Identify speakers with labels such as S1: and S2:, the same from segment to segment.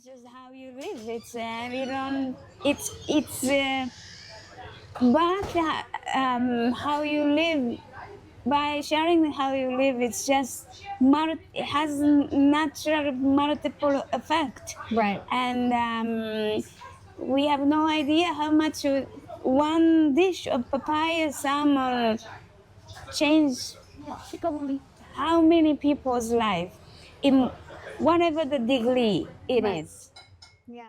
S1: just how you live. It's we don't. It's but how you live by sharing how you live. It's just it has natural multiple effect.
S2: Right.
S1: And we have no idea how much one dish of papaya salmon change how many people's life in whatever the degree it is. Yeah.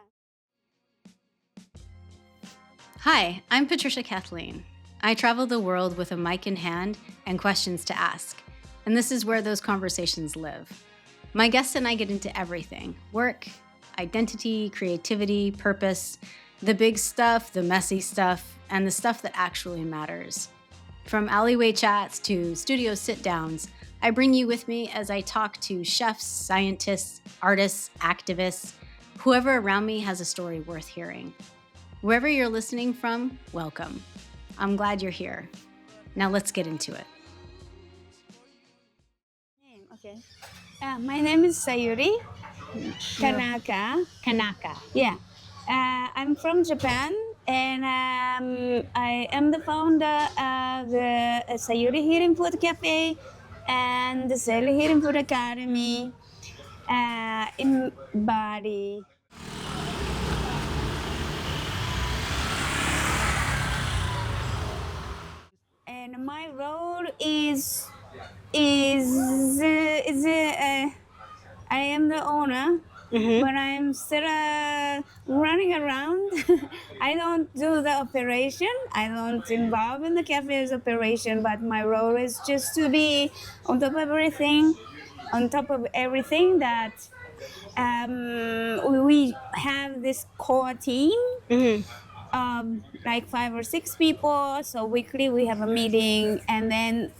S3: Hi, I'm Patricia Kathleen. I travel the world with a mic in hand and questions to ask, and this is where those conversations live. My guests and I get into everything: work, identity, creativity, purpose, the big stuff, the messy stuff, and the stuff that actually matters. From alleyway chats to studio sit-downs, I bring you with me as I talk to chefs, scientists, artists, activists, whoever around me has a story worth hearing. Wherever you're listening from, welcome. I'm glad you're here. Now let's get into it.
S1: Okay. My name is Sayuri Kanaka.
S2: Kanaka.
S1: Yeah. I'm from Japan, and I am the founder of the Sayuri Healing Food Cafe and the Sayuri Healing Food Academy in Bali. And my role is I am the owner, but I'm still running around. I don't do the operation. I don't involve in the cafe's operation, but my role is just to be on top of everything, that we have this core team. Like 5 or 6 people. So weekly we have a meeting, and then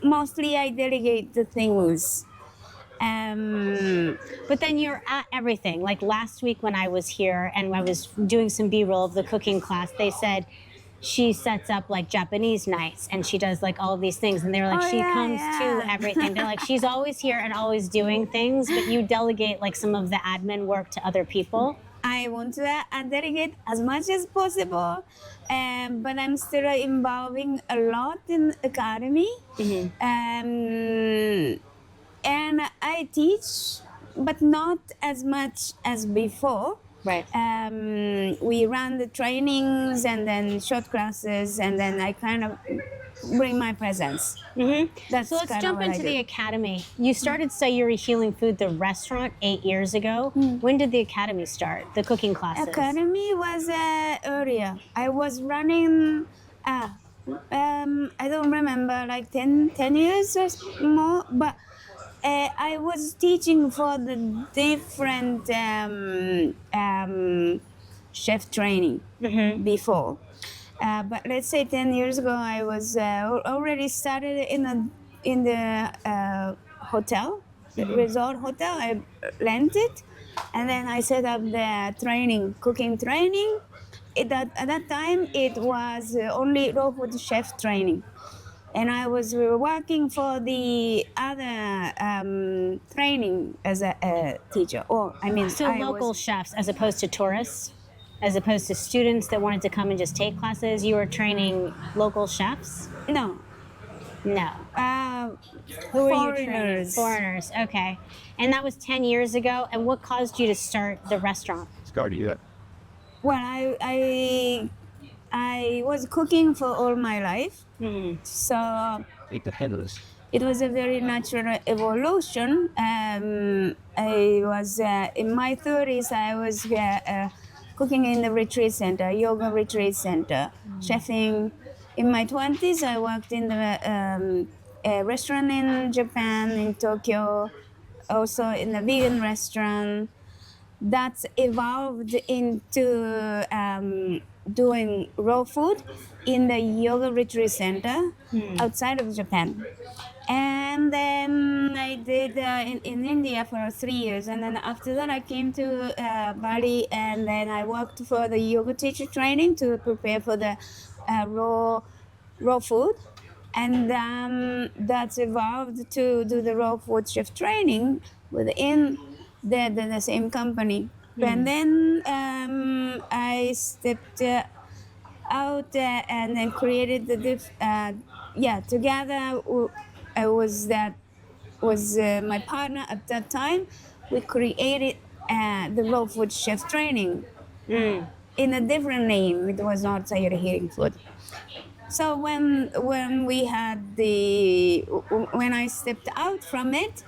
S1: mostly I delegate the things.
S2: But then you're at everything. Like last week when I was here and I was doing some B-roll of the cooking class, they said she sets up like Japanese nights and she does like all of these things. And they were like, she comes to everything. They're like, she's always here and always doing things, but you delegate like some of the admin work to other people.
S1: I want to delegate as much as possible, but I'm still involving a lot in academy. And I teach, but not as much as before.
S2: Right.
S1: We run the trainings and then short classes, and then I kind of bring my presence.
S2: So let's jump into the academy. You started Sayuri Healing Food, the restaurant, 8 years ago. When did the academy start, the cooking classes?
S1: Academy was earlier. I was running, I don't remember, like 10 years or more, but I was teaching for the different chef training before. But let's say 10 years ago, I was already started in the hotel, the resort hotel. I rented, and then I set up the cooking training. At that time, it was only raw food chef training. And I was working for the other training as a teacher.
S2: So local chefs as opposed to tourists? As opposed to students that wanted to come and just take classes, you were training local chefs?
S1: No.
S2: Who were you training? Foreigners, okay. And that was 10 years ago. And what caused you to start the restaurant?
S1: Well, I was cooking for all my life. So it was a very natural evolution. I was in my 30s. I was cooking in the retreat center, yoga retreat center, chefing. In my 20s, I worked in the restaurant in Japan, in Tokyo, also in a vegan restaurant. That's evolved into doing raw food in the yoga retreat center outside of Japan. And then I did in India for 3 years. And then after that, I came to Bali, and then I worked for the yoga teacher training to prepare for the raw food. And that's evolved to do the raw food chef training within the same company. And then I stepped out and then created together. I was that was my partner at that time. We created the raw food chef training in a different name. It was not Sayuri Healing Food. So when I stepped out from it,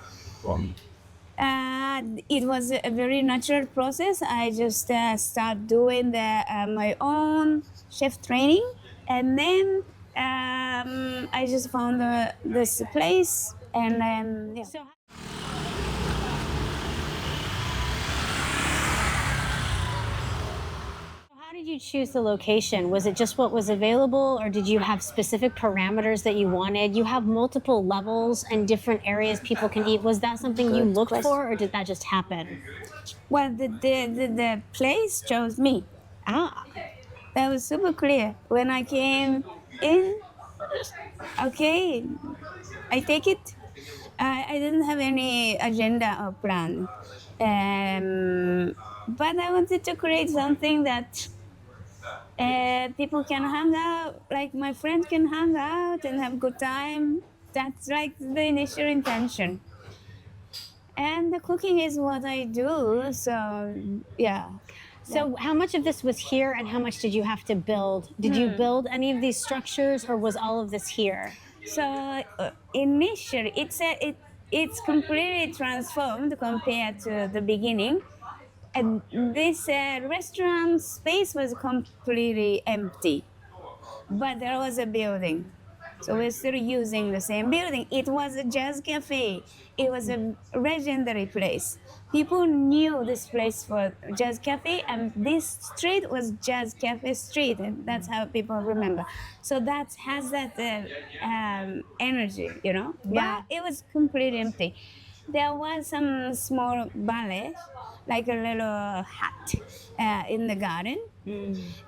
S1: it was a very natural process. I just start doing my own chef training, and then I just found this place, and then yeah.
S2: So how did you choose the location? Was it just what was available, or did you have specific parameters that you wanted? You have multiple levels and different areas people can eat. Was that something you
S1: Good
S2: looked
S1: question.
S2: for, or did that just happen?
S1: Well, the place chose me.
S2: Ah,
S1: That was super clear when I came in. Okay, I take it. I didn't have any agenda or plan, but I wanted to create something that people can hang out, like my friends can hang out and have good time. That's like the initial intention. And the cooking is what I do, so yeah.
S2: so how much of this was here, and how much did you have to build? Did you build any of these structures, or was all of this here?
S1: So initially, it's completely transformed compared to the beginning. And this restaurant space was completely empty, but there was a building. So we're still using the same building. It was a jazz cafe. It was a legendary place. People knew this place for jazz cafe, and this street was jazz cafe street, and that's how people remember. So that has that energy, you know.
S2: Yeah.
S1: But it was completely empty. There was some small ballet, like a little hut in the garden,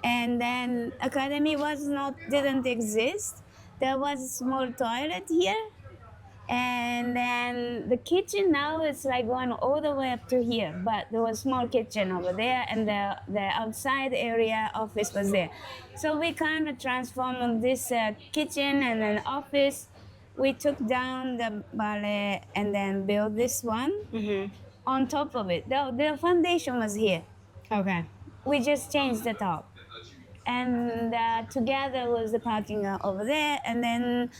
S1: and then academy was not didn't exist. There was a small toilet here, and then the kitchen now is like going all the way up to here, but there was small kitchen over there, and the outside area office was there. So we kind of transformed this kitchen and an office. We took down the ballet and then built this one on top of it. The foundation was here.
S2: Okay.
S1: We just changed the top, and together was the parking lot over there. And then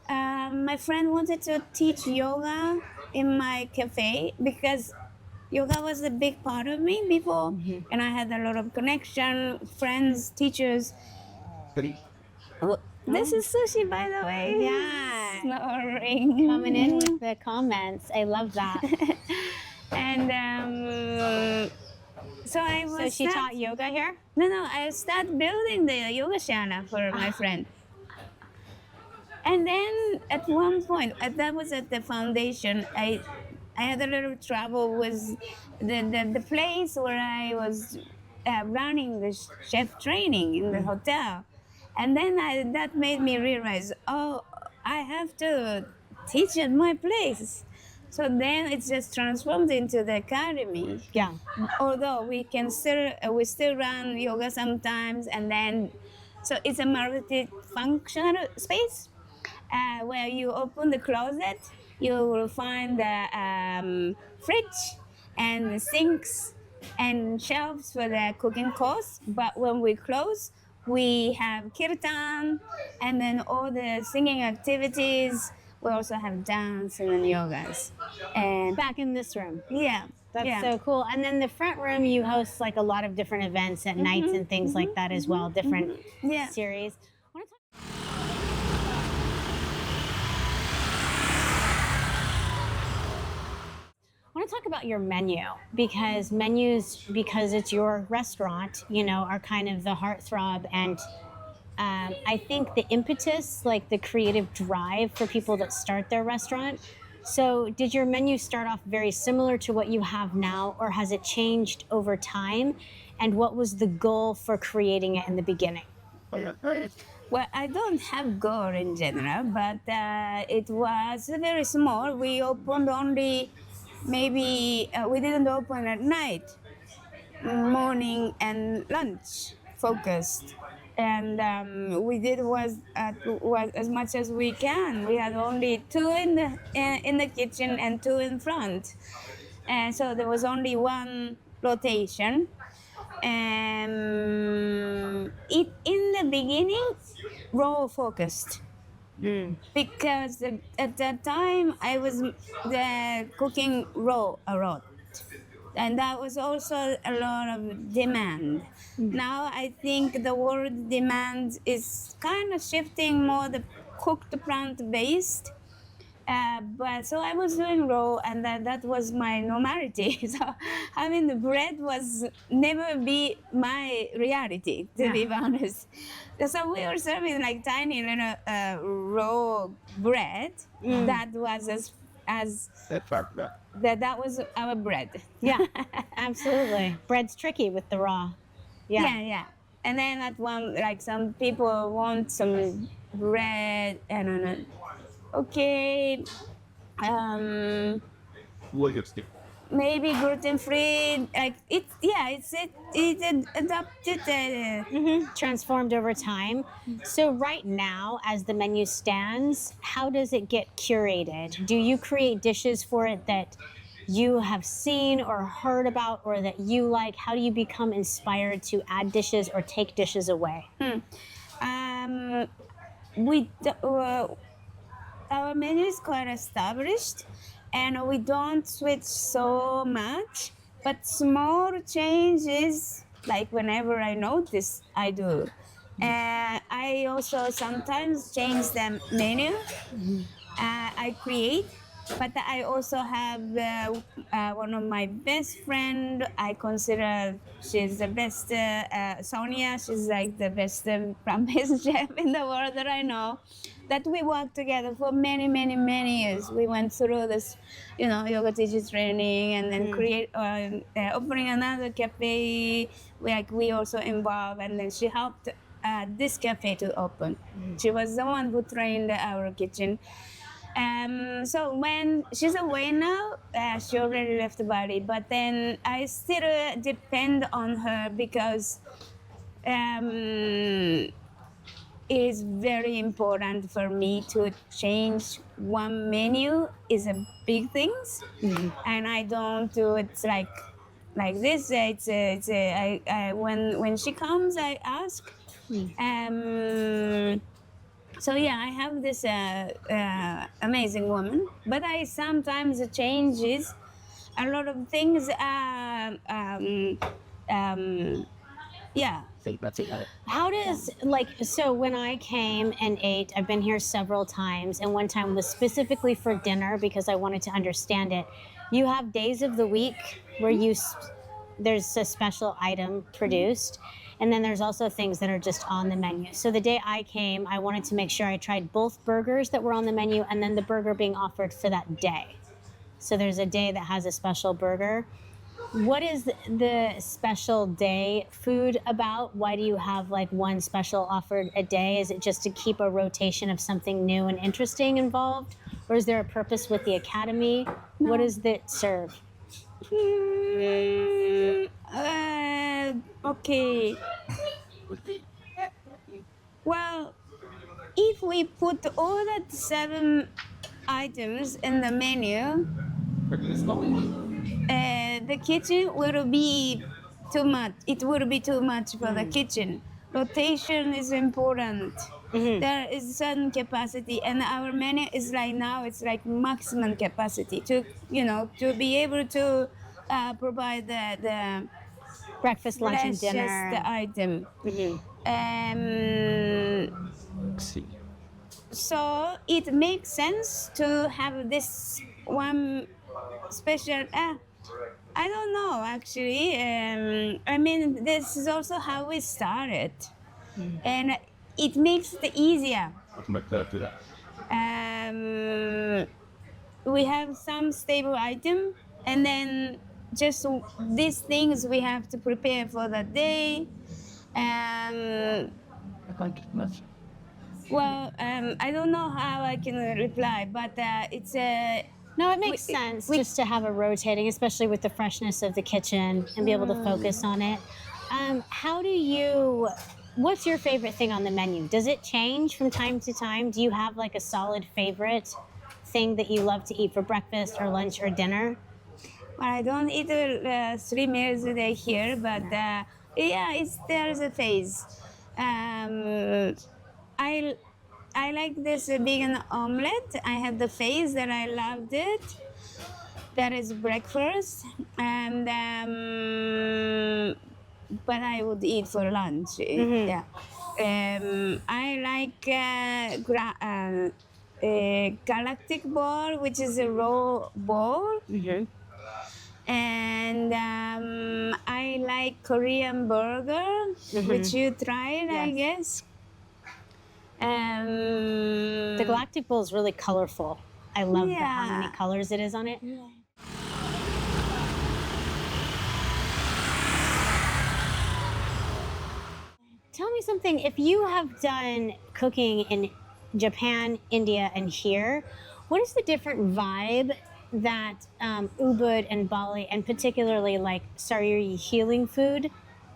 S1: my friend wanted to teach yoga in my cafe because yoga was a big part of me before, and I had a lot of connection, friends, teachers. This is sushi, by the way.
S2: Yeah.
S1: Snoring.
S2: Coming in with the comments. I love that.
S1: And so I was.
S2: So she taught yoga here?
S1: No, I started building the yoga shala for my friend. And then at one point, that was at the foundation, I had a little trouble with the place where I was running the chef training in the hotel. And then that made me realize, oh, I have to teach at my place. So then it's just transformed into the academy.
S2: Yeah.
S1: Although we still run yoga sometimes, and then so it's a multi-functional space where you open the closet, you will find the fridge and the sinks and shelves for the cooking course. But when we close, we have kirtan and then all the singing activities. We also have dance and then yogas. And
S2: Back in this room.
S1: yeah,
S2: That's
S1: yeah.
S2: so cool. And then the front room, you host like a lot of different events at nights and things like that as well, different
S1: Yeah.
S2: series. I wanna I want to talk about your menu because menus, because it's your restaurant, you know, are kind of the heartthrob. And I think the impetus, like the creative drive for people that start their restaurant. So, did your menu start off very similar to what you have now, or has it changed over time? And what was the goal for creating it in the beginning?
S1: Well, I don't have goal in general, but it was very small. We opened only maybe we didn't open at night. morning and lunch focused, and we did was as much as we can. We had only two in the kitchen and two in front, and so there was only one rotation. It in the beginning raw focused because at that time I was cooking raw a lot, and that was also a lot of demand. Now I think the world demand is kind of shifting more the cooked plant based. But so I was doing raw, and that was my normality. So I mean, the bread was never be my reality, to be honest. So we were serving like tiny little raw bread that was as that was our bread.
S2: Yeah, absolutely. Bread's tricky with the raw. Yeah.
S1: Yeah, yeah. And then at one, like some people want some bread, and okay, um, maybe gluten free. Like it adapted.
S2: Transformed over time. So right now, as the menu stands, how does it get curated? Do you create dishes for it that you have seen or heard about or that you like? How do you become inspired to add dishes or take dishes away?
S1: Um, we our menu is quite established, and we don't switch so much. But small changes, like whenever I notice, I do. I also sometimes change the menu. I create, but I also have one of my best friend. I consider she's the best. Sonia, she's like the best plant-based chef in the world that I know. That we worked together for many, many, many years. We went through this, yoga teacher training, and then opening another cafe. We also involved, and then she helped this cafe to open. She was the one who trained our kitchen. So when she's away now, she already left Bali, but then I still depend on her because it is very important for me to change one menu is a big thing, and I don't do it like this. When she comes, I ask. So yeah, I have this amazing woman, but I sometimes changes a lot of things. Yeah.
S2: How does so when I came and ate, I've been here several times, and one time was specifically for dinner because I wanted to understand it. You have days of the week where there's a special item produced, and then there's also things that are just on the menu. So the day I came, I wanted to make sure I tried both burgers that were on the menu and then the burger being offered for that day. So there's a day that has a special burger. What is the special day food about? Why do you have like one special offered a day? Is it just to keep a rotation of something new and interesting involved? Or is there a purpose with the academy?
S1: No.
S2: What does it serve?
S1: Okay. Well, if we put all that 7 items in the menu, the kitchen will be too much. It will be too much for the kitchen. Rotation is important. There is certain capacity, and our menu is right now. It's like maximum capacity to be able to provide the
S2: Breakfast, lunch, and
S1: freshest
S2: dinner.
S1: item. So it makes sense to have this one special. I don't know actually. I mean, this is also how we started, and it makes it easier. We have some stable item, and then just these things we have to prepare for the day. Well, I don't know how I can reply, but it's
S2: No, it makes sense just to have a rotating, especially with the freshness of the kitchen and be able to focus on it. What's your favorite thing on the menu? Does it change from time to time? Do you have like a solid favorite thing that you love to eat for breakfast or lunch or dinner?
S1: Well, I don't eat 3 meals a day here, but there's a phase. I I like this vegan omelette. I had the phase that I loved it. That is breakfast, and but I would eat for lunch. Yeah. I like galactic ball, which is a raw ball. And I like Korean burger, which you tried, I guess.
S2: The galactic bowl is really colorful. I love how many colors it is on it.
S1: Yeah.
S2: Tell me something. If you have done cooking in Japan, India, and here, what is the different vibe that Ubud and Bali, and particularly like Sayuri healing food,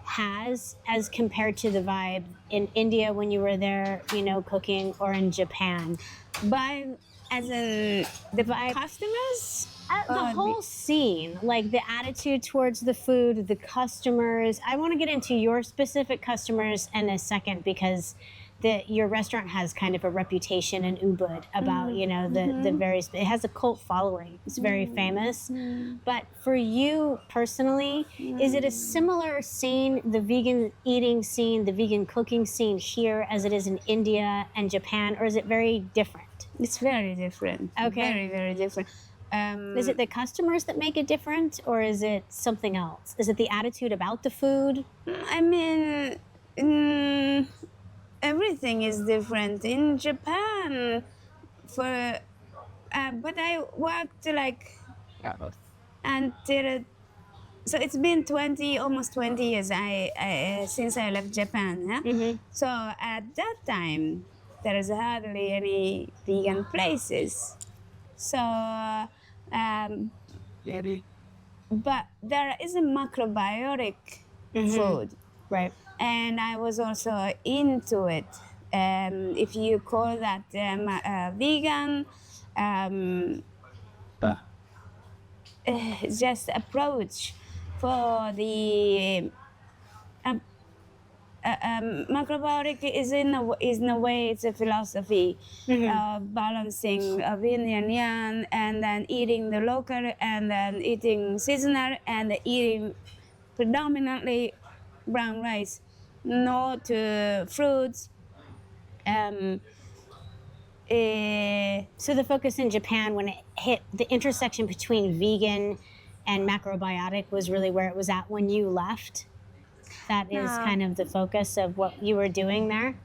S2: has as compared to the vibe in India when you were there, cooking, or in Japan?
S1: Vibe, as in the vibe, customers?
S2: The whole scene, like the attitude towards the food, the customers. I want to get into your specific customers in a second because your restaurant has kind of a reputation in Ubud about, the various, it has a cult following. It's very famous. But for you personally, is it a similar scene, the vegan eating scene, the vegan cooking scene here as it is in India and Japan, or is it very different?
S1: It's very different.
S2: Okay.
S1: Very, very different.
S2: Is it the customers that make it different, or is it something else? Is it the attitude about the food?
S1: I mean, everything is different in Japan. But I worked like until so it's been almost 20 years. Since I left Japan. Yeah? So at that time, there is hardly any vegan places. So, but there is a macrobiotic food,
S2: right?
S1: And I was also into it. If you call that vegan, just approach for the macrobiotic is in a way it's a philosophy of balancing of yin and yang, and then eating the local, and then eating seasonal, and eating predominantly brown rice, not fruits.
S2: So the focus in Japan when it hit the intersection between vegan and macrobiotic was really where it was at when you left? That is kind of the focus of what you were doing there?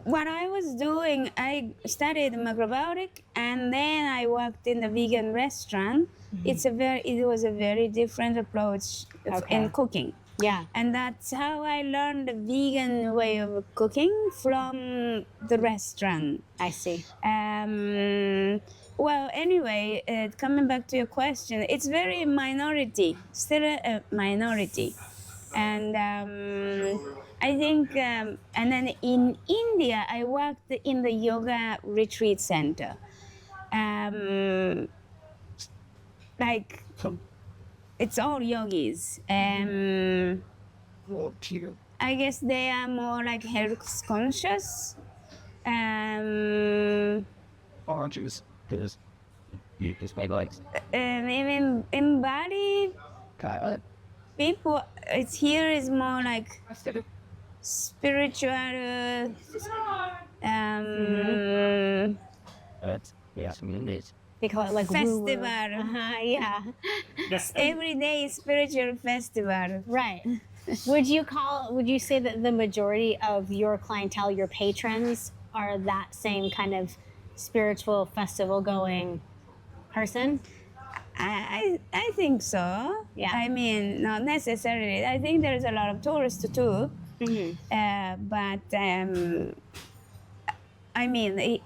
S1: What I was doing, I studied macrobiotic, and then I worked in the vegan restaurant. It was a very different approach in cooking.
S2: Yeah.
S1: And that's how I learned the vegan way of cooking from the restaurant.
S2: I see.
S1: Well, anyway, coming back to your question, it's very minority, still a minority. And I think, and then in India, I worked in the yoga retreat center. Like, it's all yogis. I guess they are more like health conscious. Even in Bali, people, here is more like spiritual.
S2: They call it like
S1: festival.
S2: Yeah.
S1: Every day is spiritual festival.
S2: Right. Would you say that the majority of your clientele, your patrons, are that same kind of spiritual festival going person?
S1: I think so.
S2: Yeah.
S1: I mean, not necessarily. I think there's a lot of tourists too. But I mean,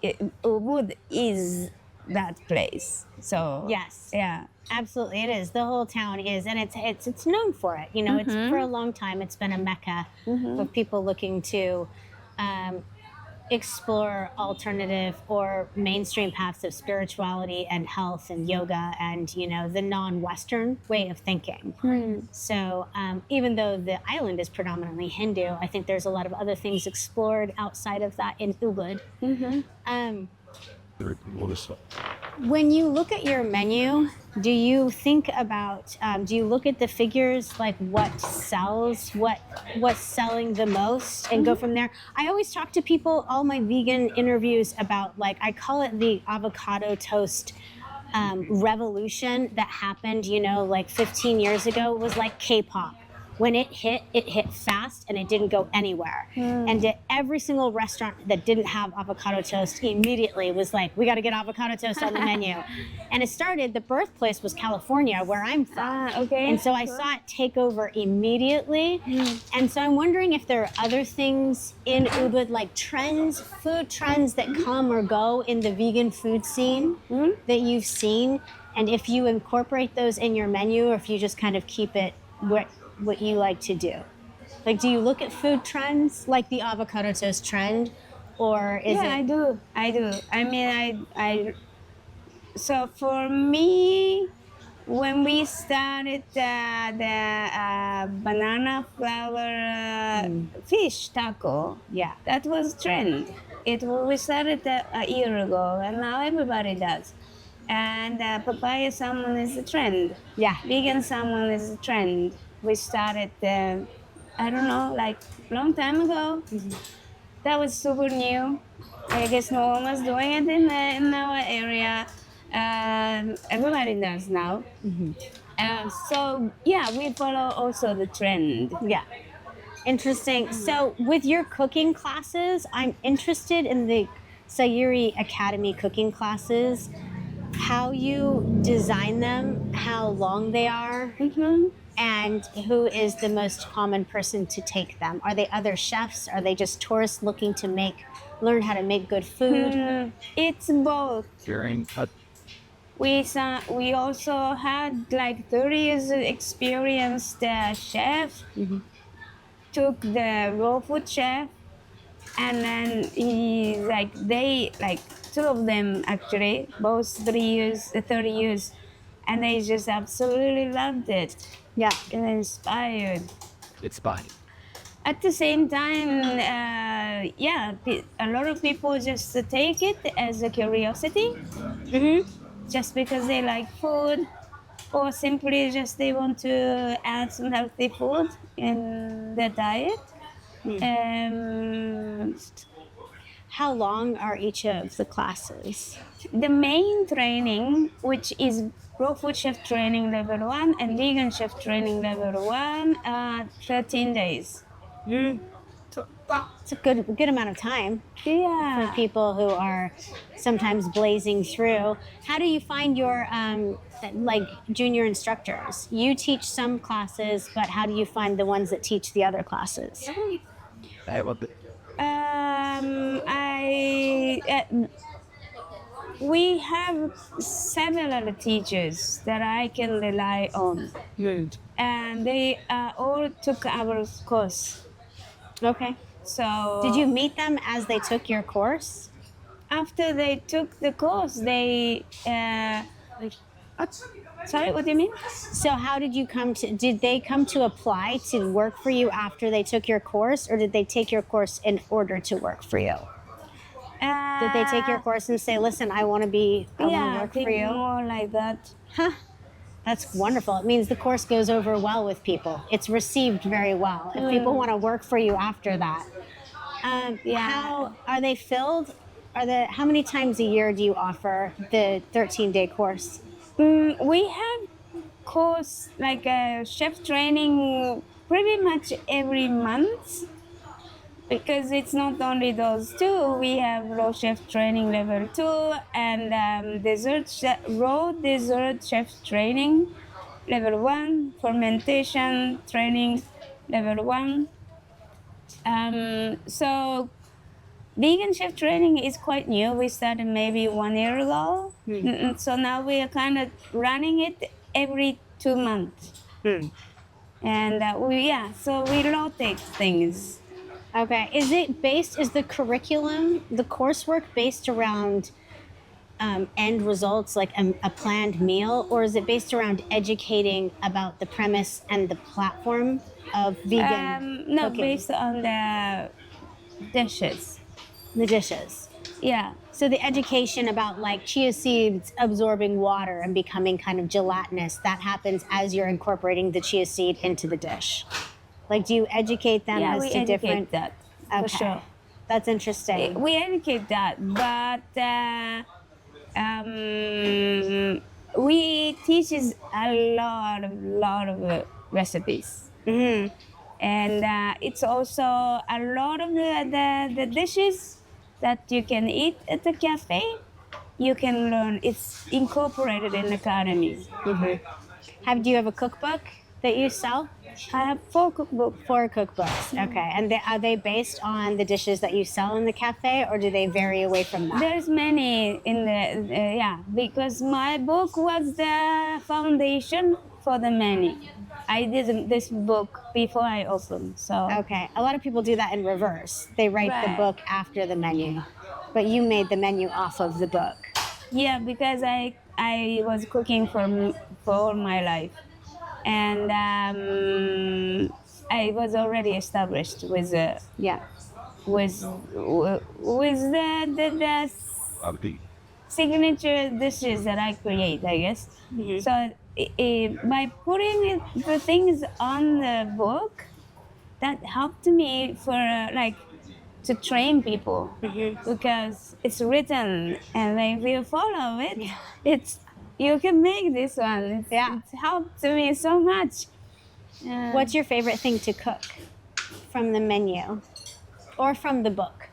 S1: Ubud is that place. So
S2: Yes.
S1: yeah.
S2: Absolutely, it is. The whole town is, and it's known for it. You know, it's for a long time. It's been a mecca for people looking to explore alternative or mainstream paths of spirituality and health and yoga and the non-Western way of thinking. So even though the island is predominantly Hindu, I think there's a lot of other things explored outside of that in Ubud. When you look at your menu, do you think about, do you look at the figures, like what sells, what's selling the most, and go from there? I always talk to people, all my vegan interviews, about, like, I call it the avocado toast revolution that happened, like 15 years ago. It was like K-pop. When it hit fast and it didn't go anywhere. And every single restaurant that didn't have avocado toast immediately was like, we got to get avocado toast on the menu. And the birthplace was California, where I'm from.
S1: Okay.
S2: And so I saw it take over immediately. And so I'm wondering if there are other things in Ubud, like trends, food trends that come or go in the vegan food scene that you've seen. And if you incorporate those in your menu, or if you just kind of keep it what you like to do. Like, do you look at food trends, like the avocado toast trend, or is it?
S1: Yeah, I do. I mean, I. So for me, when we started the banana flour fish taco,
S2: Yeah.
S1: that was trend. We started a year ago, and now everybody does. And papaya salmon is a trend.
S2: Yeah.
S1: Vegan salmon is a trend. We started, I don't know, like long time ago. That was super new. I guess no one was doing it in our area. Everybody does now. So yeah, we follow also the trend.
S2: Yeah. Interesting. So with your cooking classes, I'm interested in the Sayuri Academy cooking classes, how you design them, how long they are, and who is the most common person to take them. Are they other chefs? Are they just tourists looking to learn how to make good food?
S1: It's both. We also had like 30 years experienced chef. Took the raw food chef, and then two of them actually, both 3 years, 30 years, and they just absolutely loved it.
S2: Yeah.
S1: And inspired. At the same time, a lot of people just take it as a curiosity, just because they like food, or simply just they want to add some healthy food in their diet.
S2: How long are each of the classes?
S1: The main training, which is raw food chef training level 1 and vegan chef training level 1, 13 days.
S2: It's a good amount of time
S1: Yeah.
S2: for people who are sometimes blazing through. How do you find your like junior instructors? You teach some classes, but how do you find the ones that teach the other classes?
S1: We have several teachers that I can rely on. And they all took our course.
S2: Okay.
S1: So
S2: Did you meet them as they took your course?
S1: after they took the course, they sorry, what do you mean?
S2: So how did they come to apply to work for you after they took your course, or did they take your course in order to work for you? Did they take your course and say, listen, I want to work for you?
S1: More like that.
S2: Huh. That's wonderful. It means the course goes over well with people. It's received very well. If people want to work for you after that. How are they filled? How many times a year do you offer the 13-day course?
S1: We have course like chef training pretty much every month, because it's not only those two. We have raw chef training level 2 and raw dessert chef training level 1, fermentation training level 1. So vegan chef training is quite new. We started maybe 1 year ago. So now we are kind of running it every 2 months. And so we rotate things.
S2: Okay. Is the curriculum, the coursework based around end results, like a planned meal, or is it based around educating about the premise and the platform of vegan
S1: No,
S2: cooking?
S1: based on the dishes.
S2: The dishes.
S1: Yeah.
S2: So the education about like chia seeds absorbing water and becoming kind of gelatinous, that happens as you're incorporating the chia seed into the dish. Like, do you educate them
S1: Yeah,
S2: as
S1: we
S2: to
S1: educate
S2: different?
S1: that
S2: Okay.
S1: for sure.
S2: That's interesting.
S1: We educate that, but we teaches a lot of recipes. And it's also a lot of the dishes that you can eat at the cafe. You can learn. It's incorporated in the academy.
S2: Do you have a cookbook that you sell?
S1: I have 4 cookbooks.
S2: 4 cookbooks. Okay. And are they based on the dishes that you sell in the cafe, or do they vary away from that?
S1: There's many in the because my book was the foundation for the menu. I did this book before I opened, so
S2: Okay. A lot of people do that in reverse. They write the
S1: Right.
S2: book after the menu, but you made the menu off of the book.
S1: yeah, because I was cooking for all my life, and I was already established with
S2: Yeah.
S1: with the signature dishes that I create, I guess. So by putting the things on the book, that helped me for to train people because it's written, and if you follow it, it's you can make this one. It's helped me so much.
S2: What's your favorite thing to cook from the menu or from the book?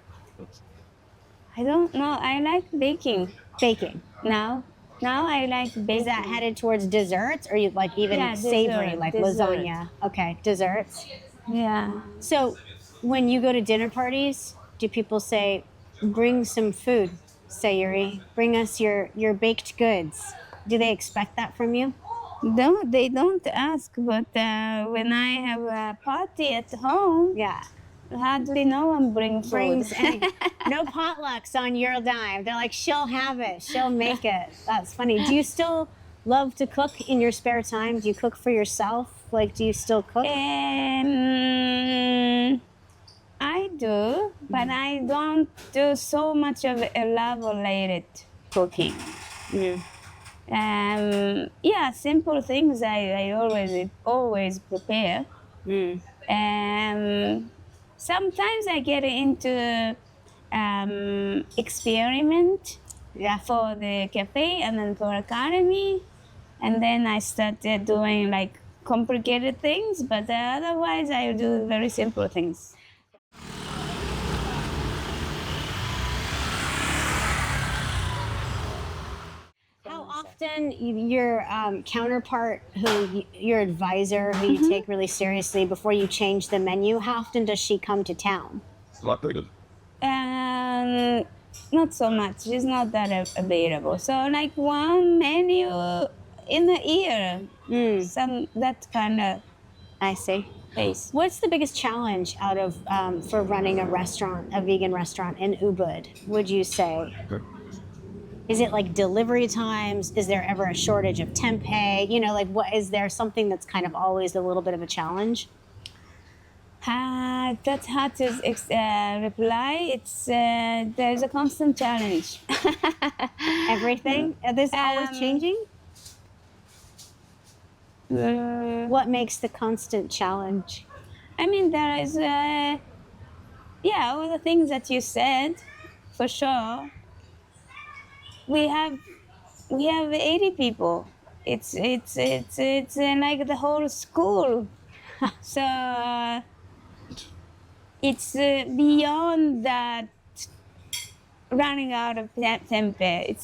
S1: I don't know. I like baking
S2: Baking.
S1: now. Now I like baking.
S2: Is that headed towards desserts, or you like even
S1: Yeah,
S2: savory,
S1: dessert,
S2: like
S1: dessert.
S2: lasagna? Okay, desserts.
S1: Yeah.
S2: So when you go to dinner parties, do people say, bring some food, Sayuri, bring us your baked goods? Do they expect that from you?
S1: No, they don't ask, but when I have a party at home,
S2: Yeah.
S1: hardly no one brings food.
S2: Brings any, no potlucks on your dime. They're like, she'll have it, she'll make it. That's funny. Do you still love to cook in your spare time? Do you cook for yourself? Like, do you still cook?
S1: I do, but I don't do so much of elaborated cooking. Simple things I always prepare. Sometimes I get into experiment for the cafe and then for academy, and then I started doing like complicated things, but otherwise I do very simple things.
S2: How often your counterpart, your advisor, who you take really seriously before you change the menu, how often does she come to town?
S1: Not so much. It's not that available. So like one menu in a year, some that kind of
S2: I see.
S1: pace.
S2: What's the biggest challenge out of for running a restaurant, a vegan restaurant in Ubud, would you say? Is it like delivery times? Is there ever a shortage of tempeh? You know, like what is there something that's kind of always a little bit of a challenge?
S1: That's hard to reply. It's there's a constant challenge.
S2: Everything? Are this always changing? What makes the constant challenge?
S1: I mean, there is all the things that you said, for sure. We have 80 people. It's like the whole school. So it's beyond that. Running out of tempeh.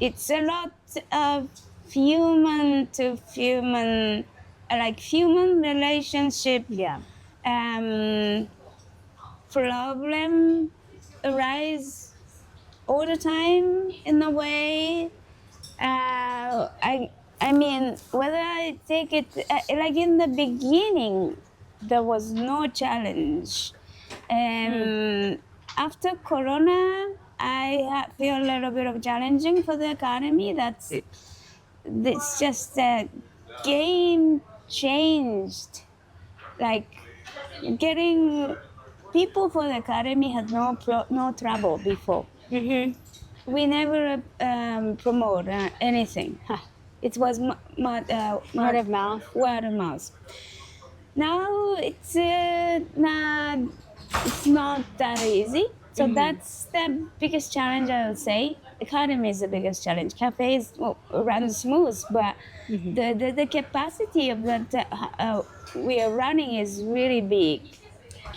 S1: It's a lot of human to human, like human relationship.
S2: Yeah.
S1: problem arise all the time in a way. I mean, whether I take it like in the beginning, there was no challenge. After Corona, feel a little bit of challenging for the economy. It's just a game changed. Like getting people for the academy had no trouble before. We never promote anything. It was
S2: Word of mouth.
S1: Word of mouth. Now it's not that easy. So that's the biggest challenge, I would say. Economy is the biggest challenge. Cafes run smooth, but the capacity of that we are running is really big.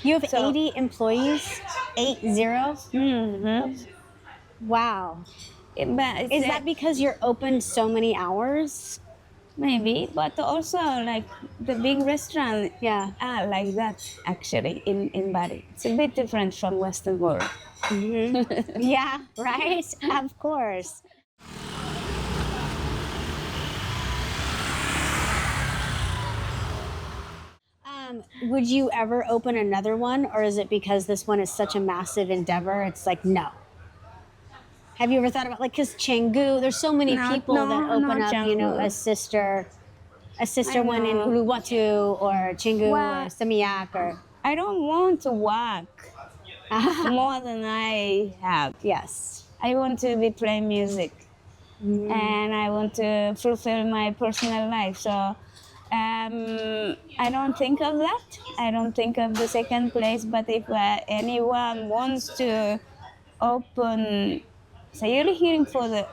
S2: You have 80 employees? 80? Wow.
S1: But
S2: Is that because you're open so many hours?
S1: Maybe, but also like the big restaurant are like that actually in Bali. It's a bit different from Western world.
S2: Yeah, right? Of course. Would you ever open another one, or is it because this one is such a massive endeavor? It's like, no. Have you ever thought about, like, because Canggu, there's so many people that open up, you know, a sister one in Uluwatu or Canggu or Seminyak or...
S1: I don't want to work more than I have.
S2: Yes.
S1: I want to be playing music and I want to fulfill my personal life. So I don't think of that. I don't think of the second place, but if anyone wants to open Sayuri hearing for the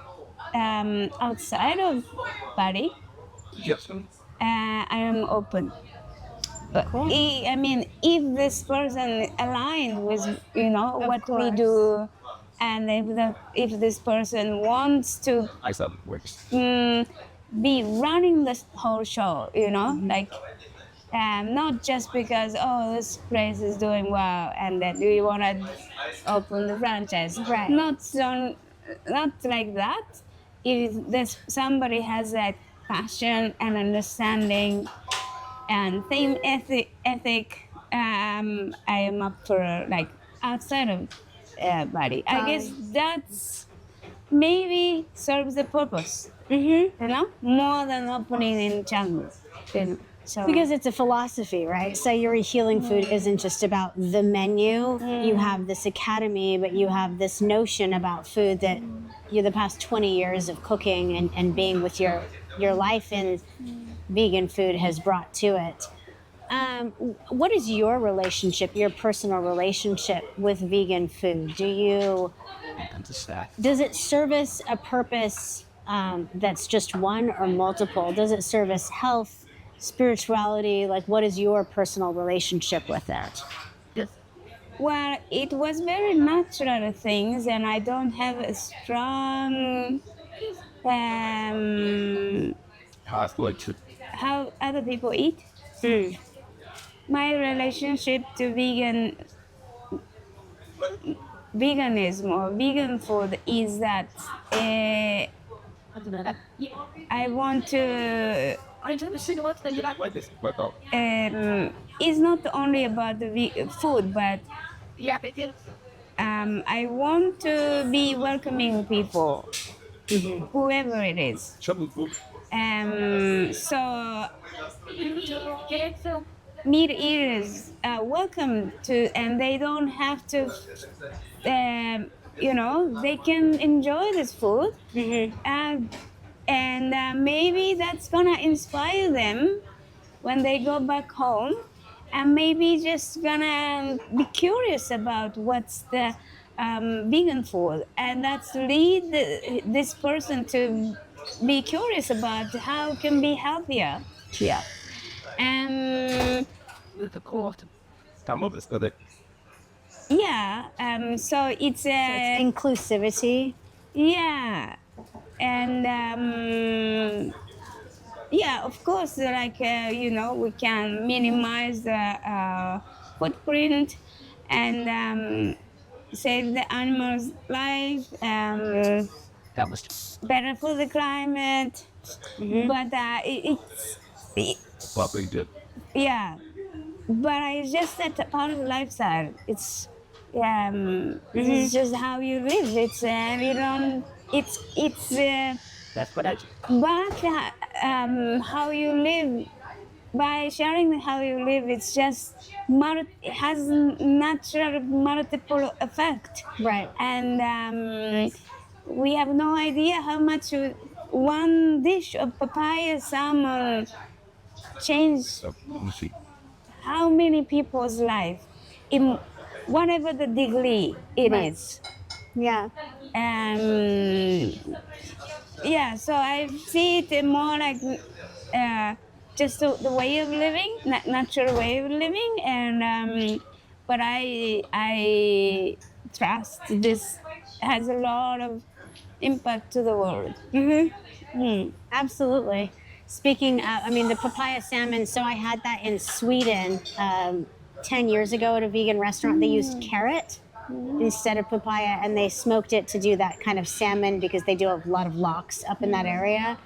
S1: outside of Bali, I am open. But
S2: Cool.
S1: I mean, if this person aligned with what we do, and if this person wants to be running the whole show, like not just because this place is doing well and that we want to open the franchise,
S2: right?
S1: Not like that. If somebody has that passion and understanding and same ethic, I am up for like outside of Bali. I guess that's maybe serves the purpose, more than opening in Canggu. So.
S2: Because it's a philosophy, right? Sayuri Healing Food isn't just about the menu. You have this academy, but you have this notion about food that the past 20 years of cooking and being with your life in vegan food has brought to it. What is your relationship, your personal relationship with vegan food? Does it service a purpose that's just one or multiple? Does it service health, spirituality? Like, what is your personal relationship with it?
S1: Well, it was very natural things, and I don't have a strong how other people eat. My relationship to veganism or vegan food is that I want to. It's not only about the food, but I want to be welcoming people, whoever it is. So meat eaters are welcome to, and they don't have to. They can enjoy this food, and maybe that's gonna inspire them when they go back home, and maybe just gonna be curious about what's the vegan food, and that's lead this person to be curious about how it can be healthier.
S2: Yeah.
S1: So it's
S2: inclusivity.
S1: Yeah, and of course, like we can minimize the footprint, and save the animals' life, better for the climate. But yeah, but it's just that part of the lifestyle. It's just how you live. You don't. It's but how you live by sharing how you live. It's just it has natural multiple effect.
S2: Right.
S1: And we have no idea how much one dish of papaya salmon changed how many people's life in whatever the degree it
S2: Right.
S1: is.
S2: Yeah.
S1: Yeah, so I see it more like just the way of living, natural way of living, and but I trust this has a lot of impact to the world.
S2: Absolutely. Speaking of, I mean, the papaya salmon, so I had that in Sweden 10 years ago at a vegan restaurant. They used carrot instead of papaya, and they smoked it to do that kind of salmon because they do a lot of lox up in that area.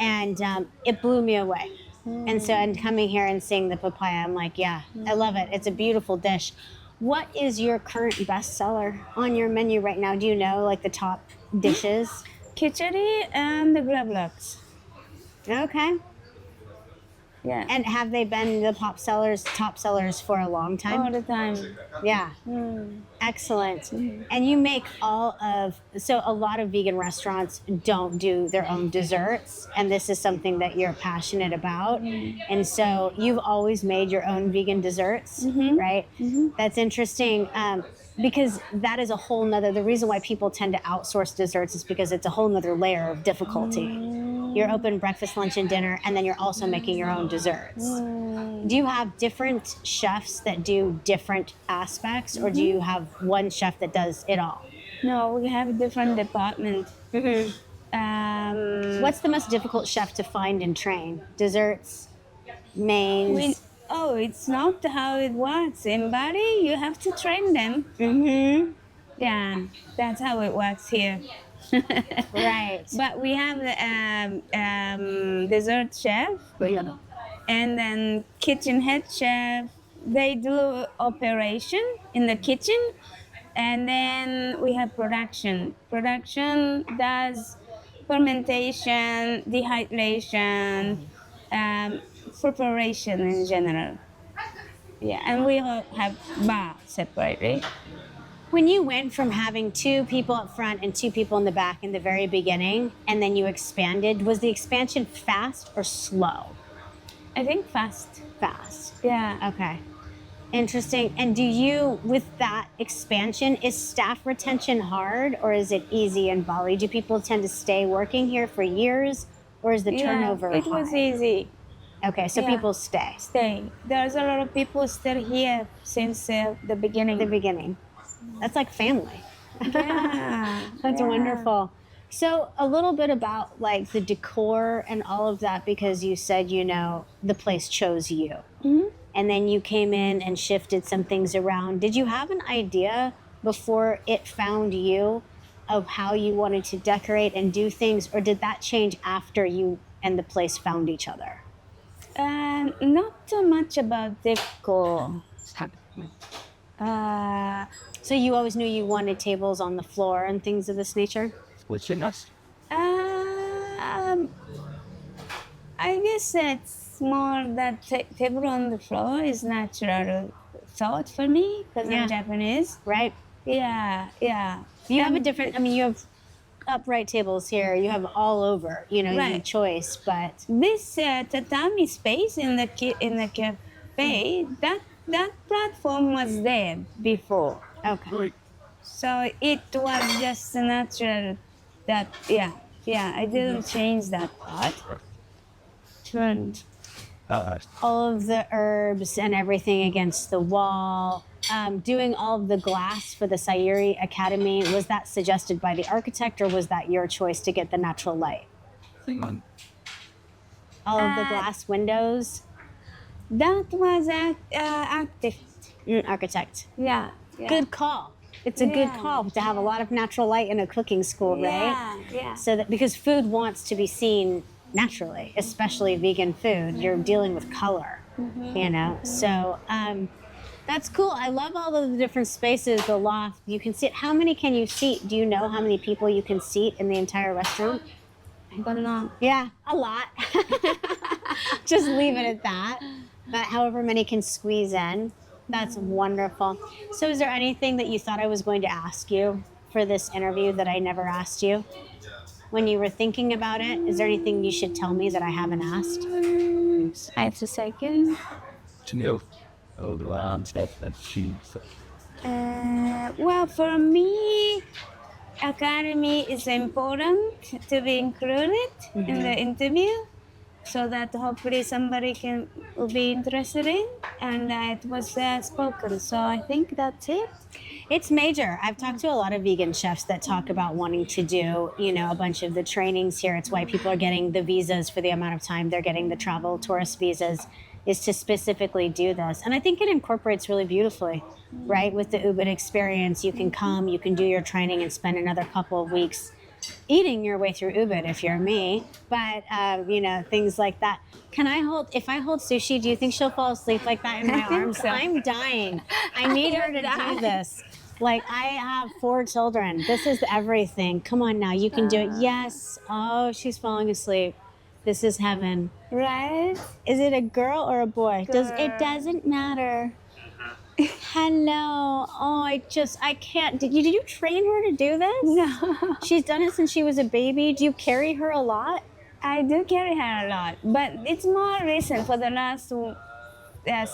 S2: And it blew me away. And so, and coming here and seeing the papaya, I'm like, yeah, I love it. It's a beautiful dish. What is your current bestseller on your menu right now? Do you know, like, the top dishes?
S1: Khichdi and the gravlax.
S2: Okay.
S1: Yeah.
S2: And have they been the top sellers for a long time?
S1: All the time.
S2: Yeah. Excellent. And you make so a lot of vegan restaurants don't do their own desserts, and this is something that you're passionate about. And so you've always made your own vegan desserts, right? That's interesting. Because that is a whole nother, the reason why people tend to outsource desserts is because it's a whole nother layer of difficulty. You're open breakfast, lunch, and dinner, and then you're also making your own desserts. Do you have different chefs that do different aspects, or do you have one chef that does it all?
S1: No, we have different departments.
S2: What's the most difficult chef to find and train? Desserts, mains?
S1: It's not how it works. In Bali, you have to train them. Yeah, that's how it works here.
S2: Right.
S1: But we have the dessert chef and then kitchen head chef. They do operation in the kitchen, and then we have production. Production does fermentation, dehydration, preparation in general. Yeah, and we all have bar separately.
S2: When you went from having 2 people up front and 2 people in the back in the very beginning, and then you expanded, was the expansion fast or slow?
S1: I think fast.
S2: Fast.
S1: Yeah.
S2: Okay. Interesting. And do you, with that expansion, is staff retention hard or is it easy in Bali? Do people tend to stay working here for years, or is the turnover
S1: it
S2: high?
S1: was easy.
S2: Okay, so people stay.
S1: There's a lot of people still here since the beginning.
S2: The beginning. That's like family.
S1: Yeah.
S2: That's wonderful. So a little bit about like the decor and all of that, because you said, the place chose you. And then you came in and shifted some things around. Did you have an idea before it found you of how you wanted to decorate and do things, or did that change after you and the place found each other?
S1: Not so much about decor.
S2: So you always knew you wanted tables on the floor and things of this nature?
S1: I guess it's more that table on the floor is natural thought for me because I'm Japanese.
S2: Right.
S1: Yeah.
S2: You have you have upright tables here. You have all over, you have choice, but
S1: this tatami space in the cafe, that platform was there before.
S2: Okay.
S1: So it was just natural that, I didn't change that part.
S2: All of the herbs and everything against the wall, doing all of the glass for the Sayuri Academy, was that suggested by the architect, or was that your choice to get the natural light? All of the glass windows?
S1: That was
S2: Architect.
S1: Yeah.
S2: Good call. It's a good call to have a lot of natural light in a cooking school, right?
S1: Yeah.
S2: So that because food wants to be seen naturally, especially vegan food, you're dealing with color, you know. So that's cool. I love all of the different spaces. The loft, you can sit. How many can you seat? Do you know how many people you can seat in the entire restaurant?
S1: I don't know.
S2: Yeah, a lot. Just leave it at that. But however many can squeeze in. That's wonderful. So is there anything that you thought I was going to ask you for this interview that I never asked you? When you were thinking about it, is there anything you should tell me that I haven't asked?
S1: I have a second.
S4: To know the lands that she
S1: Well, for me, academy is important to be included in the interview, so that hopefully somebody can will be interested in, and it was spoken. So I think that's it.
S2: It's major. I've talked to a lot of vegan chefs that talk about wanting to do, you know, a bunch of the trainings here. It's why people are getting the visas for the amount of time they're getting the travel tourist visas, is to specifically do this. And I think it incorporates really beautifully, right? With the Ubud experience, you can come, you can do your training and spend another couple of weeks eating your way through Ubud if you're me. But, you know, things like that. If I hold sushi, do you think she'll fall asleep like that in my arms?
S1: so.
S2: I'm dying. I need her to do this. Like, I have 4 children. This is everything. Come on now, you can do it. Yes. Oh, she's falling asleep. This is heaven.
S1: Right?
S2: Is it a girl or a boy? It
S1: Girl.
S2: doesn't matter. Hello. Oh, I can't. Did you train her to do this?
S1: No.
S2: She's done it since she was a baby. Do you carry her a lot?
S1: I do carry her a lot, but it's more recent. For the last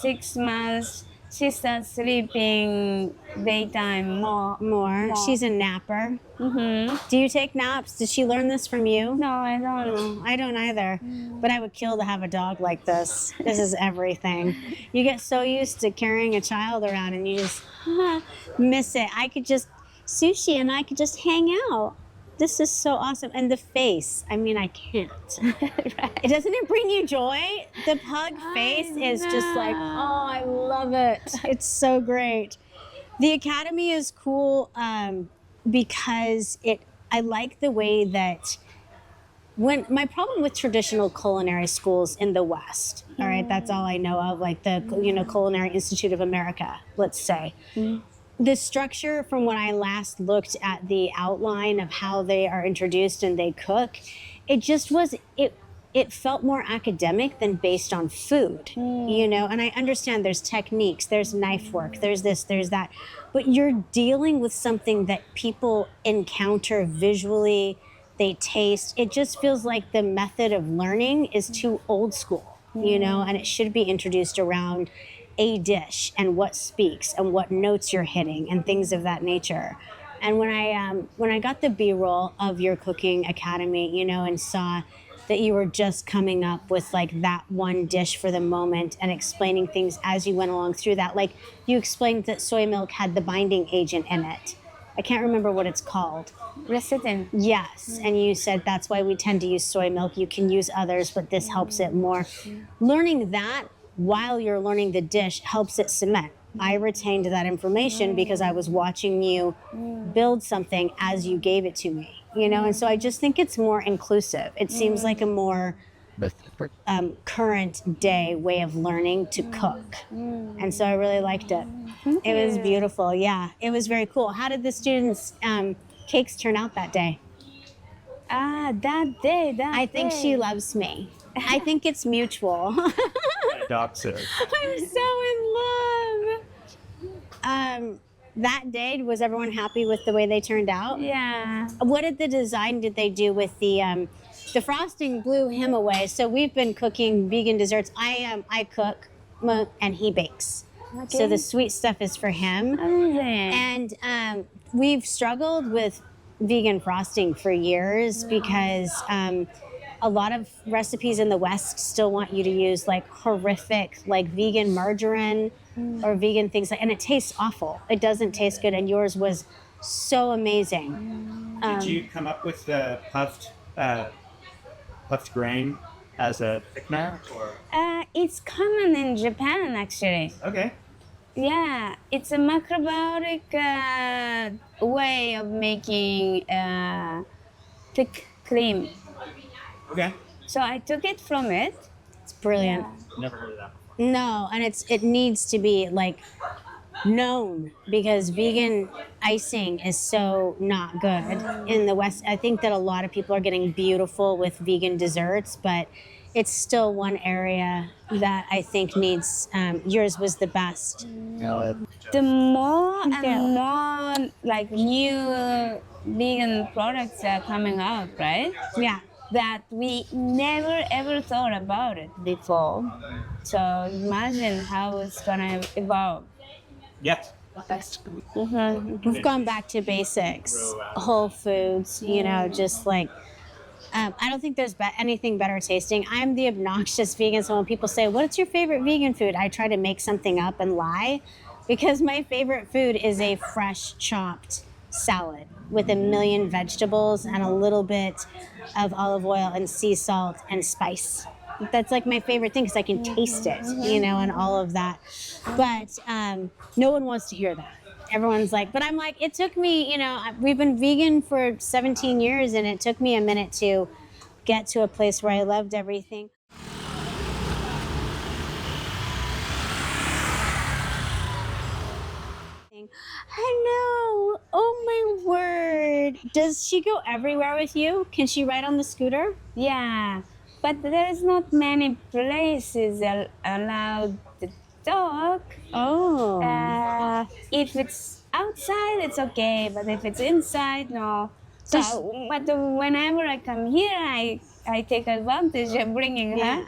S1: 6 months, she starts sleeping daytime more.
S2: She's a napper.
S1: Mm-hmm.
S2: Do you take naps? Did she learn this from you?
S1: No, I don't.
S2: I don't either. But I would kill to have a dog like this. This is everything. You get so used to carrying a child around and you just miss it. Sushi and I could just hang out. This is so awesome. And the face, I mean, I can't. Right. Doesn't it bring you joy? The pug face is just like, oh, I love it. It's so great. The Academy is cool because I like the way that my problem with traditional culinary schools in the West, all right, that's all I know of, like the, Culinary Institute of America, let's say. The structure from when I last looked at the outline of how they are introduced and they cook, it felt more academic than based on food, and I understand there's techniques, there's knife work, there's this, there's that, but you're dealing with something that people encounter visually, they taste. It just feels like the method of learning is too old school, and it should be introduced around a dish and what speaks and what notes you're hitting and things of that nature. And when I got the B-roll of your cooking academy, and saw that you were just coming up with like that one dish for the moment and explaining things as you went along through that, like you explained that soy milk had the binding agent in it. I can't remember what it's called.
S1: Lecithin.
S2: Yes, and you said that's why we tend to use soy milk. You can use others, but this helps it more. Learning that while you're learning the dish helps it cement. I retained that information because I was watching you build something as you gave it to me, and so I just think it's more inclusive. It seems like a more current day way of learning to cook. And so I really liked it. It was beautiful. Yeah, it was very cool. How did the students' cakes turn out that day?
S1: I
S2: think she loves me. I think it's mutual.
S4: dog sir.
S2: I'm so in love. That day, was everyone happy with the way they turned out?
S1: Yeah.
S2: What did they do with the frosting? Blew him away. So we've been cooking vegan desserts. I cook and he bakes. Okay. So the sweet stuff is for him.
S1: Amazing.
S2: And we've struggled with vegan frosting for years because a lot of recipes in the West still want you to use like horrific, like vegan margarine or vegan things, and it tastes awful. It doesn't taste good, and yours was so amazing.
S5: Did you come up with the puffed grain as a thickener, or?
S1: It's common in Japan, actually.
S5: Okay.
S1: Yeah, it's a macrobiotic way of making thick cream.
S5: Okay.
S1: So I took it from it.
S2: It's brilliant.
S5: Never heard of that before.
S2: No, and it needs to be like known because vegan icing is so not good in the West. I think that a lot of people are getting beautiful with vegan desserts, but it's still one area that I think needs. Yours was the best.
S1: The more and more like new vegan products are coming out, right?
S2: Yeah.
S1: That we never ever thought about it before. So imagine how it's gonna evolve.
S5: Yes.
S2: We've gone back to basics, whole foods, you know, just like, I don't think there's anything better tasting. I'm the obnoxious vegan, so when people say, what's your favorite vegan food? I try to make something up and lie because my favorite food is a fresh chopped salad with a million vegetables and a little bit of olive oil and sea salt and spice. That's like my favorite thing because I can taste it, you know, and all of that. But no one wants to hear that. Everyone's like, but I'm like, it took me, you know, we've been vegan for 17 years and it took me a minute to get to a place where I loved everything. Hello. Oh my word. Does she go everywhere with you? Can she ride on the scooter?
S1: Yeah, but there's not many places allowed the dog.
S2: Oh.
S1: If it's outside, it's okay, but if it's inside, no. So, but whenever I come here, I take advantage of bringing her.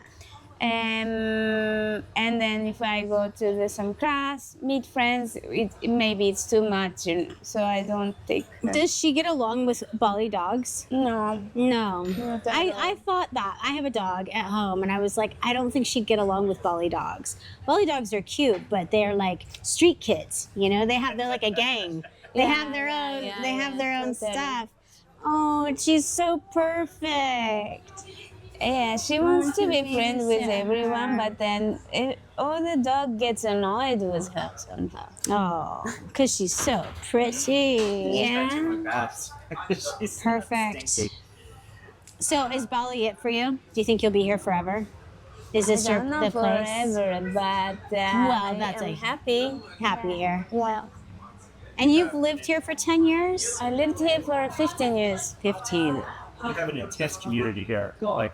S1: And then if I go to some class, meet friends, maybe it's too much, so I don't take her.
S2: Does she get along with Bali dogs?
S1: No.
S2: No.
S1: Not at all.
S2: I thought that. I have a dog at home, and I was like, I don't think she'd get along with Bali dogs. Bali dogs are cute, but they're like street kids. You know, they're like a gang. They have their own. They have their own stuff. Oh, she's so perfect.
S1: Yeah, she wants to be friends with everyone, but then the dog gets annoyed with her somehow.
S2: Oh, because she's so pretty.
S1: Yeah.
S5: That's she's
S2: Perfect.
S5: stinky.
S2: So is Bali it for you? Do you think you'll be here forever? Is this
S1: I
S2: your
S1: don't know
S2: the place?
S1: forever, but
S2: Well, that's
S1: I'm
S2: a-
S1: happy.
S2: Happy here.
S1: Well,
S2: And you've lived here for 10 years?
S1: I lived here for 15 years.
S2: 15.
S5: You have an intense community here. Like,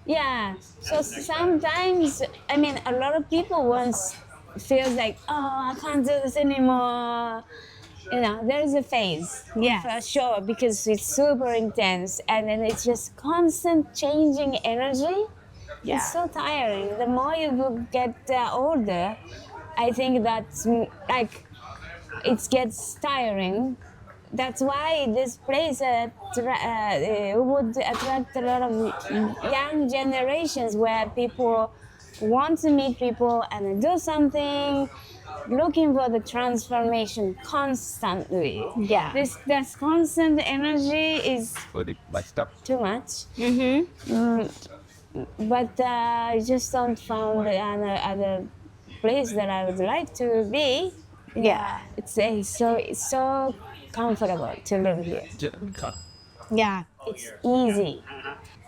S1: Yeah. So sometimes, I mean, a lot of people once feels like, oh, I can't do this anymore. You know, there's a phase.
S2: Yes.
S1: For sure, because it's super intense, and then it's just constant changing energy.
S2: Yeah.
S1: It's so tiring. The more you get older, I think that's like it gets tiring. That's why this place would attract a lot of young generations where people want to meet people and do something, looking for the transformation constantly.
S2: Yeah.
S1: This constant energy is
S4: my stuff.
S1: too much.
S2: Mm-hmm.
S1: But I just don't find other place that I would like to be.
S2: Yeah.
S1: It's so comfortable to live here.
S2: Yeah.
S1: It's easy.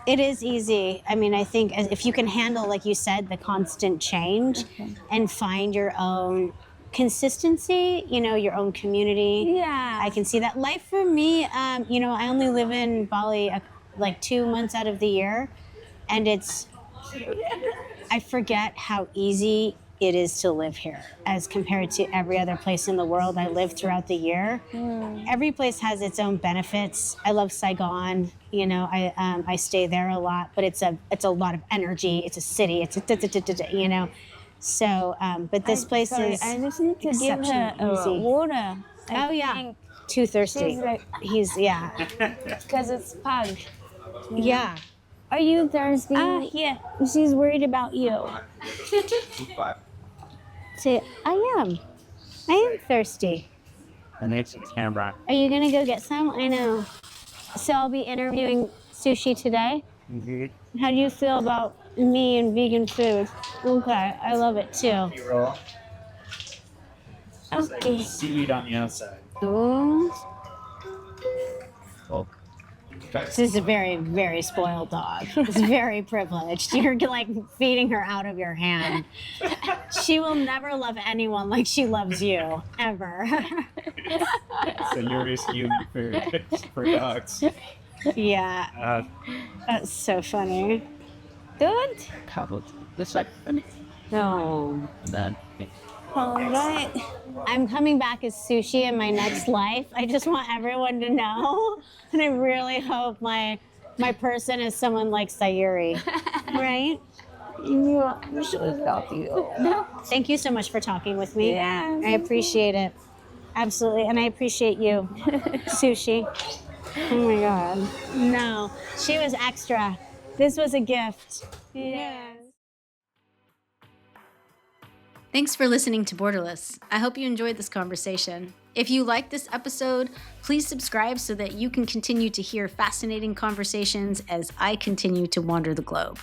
S2: It is easy. I mean, I think if you can handle, like you said, the constant change and find your own consistency, you know, your own community.
S1: Yeah.
S2: I can see that. Life for me, you know, I only live in Bali like 2 months out of the year. And I forget how easy it is to live here as compared to every other place in the world I live throughout the year. Every place has its own benefits. I love Saigon, you know, I stay there a lot, but it's a lot of energy. It's a city. It's a you know. So, but this place is
S1: I just need to give her
S2: exceptionally easy.
S1: water.
S2: Oh yeah, too thirsty.
S1: She's
S2: Yeah,
S1: because it's pug.
S2: yeah.
S1: Are you thirsty? Yeah. She's worried about you.
S2: Say, I am thirsty.
S5: and it's a camera.
S2: Are you gonna go get some? I know. So I'll be interviewing Sushi today. How do you feel about me and vegan food? Okay, I love it too.
S1: Okay.
S5: Seaweed on the outside.
S2: Ooh.
S4: Oh,
S2: This is a very, very spoiled dog. It's very privileged. You're like feeding her out of your hand. She will never love anyone like she loves you, ever.
S5: Sayuri's human food for dogs.
S2: Yeah, that's so funny. Good?
S4: couple. This like, and
S2: No.
S4: then
S1: All right.
S2: I'm coming back as sushi in my next life. I just want everyone to know. And I really hope my person is someone like Sayuri. Right?
S1: Yeah, we should talk to you.
S2: Thank you so much for talking with me.
S1: Yeah.
S2: I appreciate it. Absolutely. And I appreciate you, Sushi. Oh my God. No, she was extra. This was a gift. Yes.
S3: Thanks for listening to Borderless. I hope you enjoyed this conversation. If you liked this episode, please subscribe so that you can continue to hear fascinating conversations as I continue to wander the globe.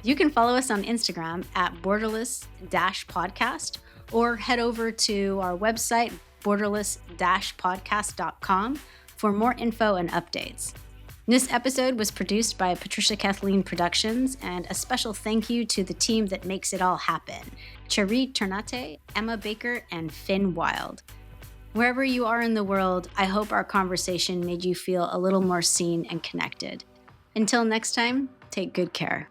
S3: You can follow us on Instagram at borderless-podcast or head over to our website, borderless-podcast.com for more info and updates. This episode was produced by Patricia Kathleen Productions, and a special thank you to the team that makes it all happen: Cherie Ternate, Emma Baker, and Finn Wild. Wherever you are in the world, I hope our conversation made you feel a little more seen and connected. Until next time, take good care.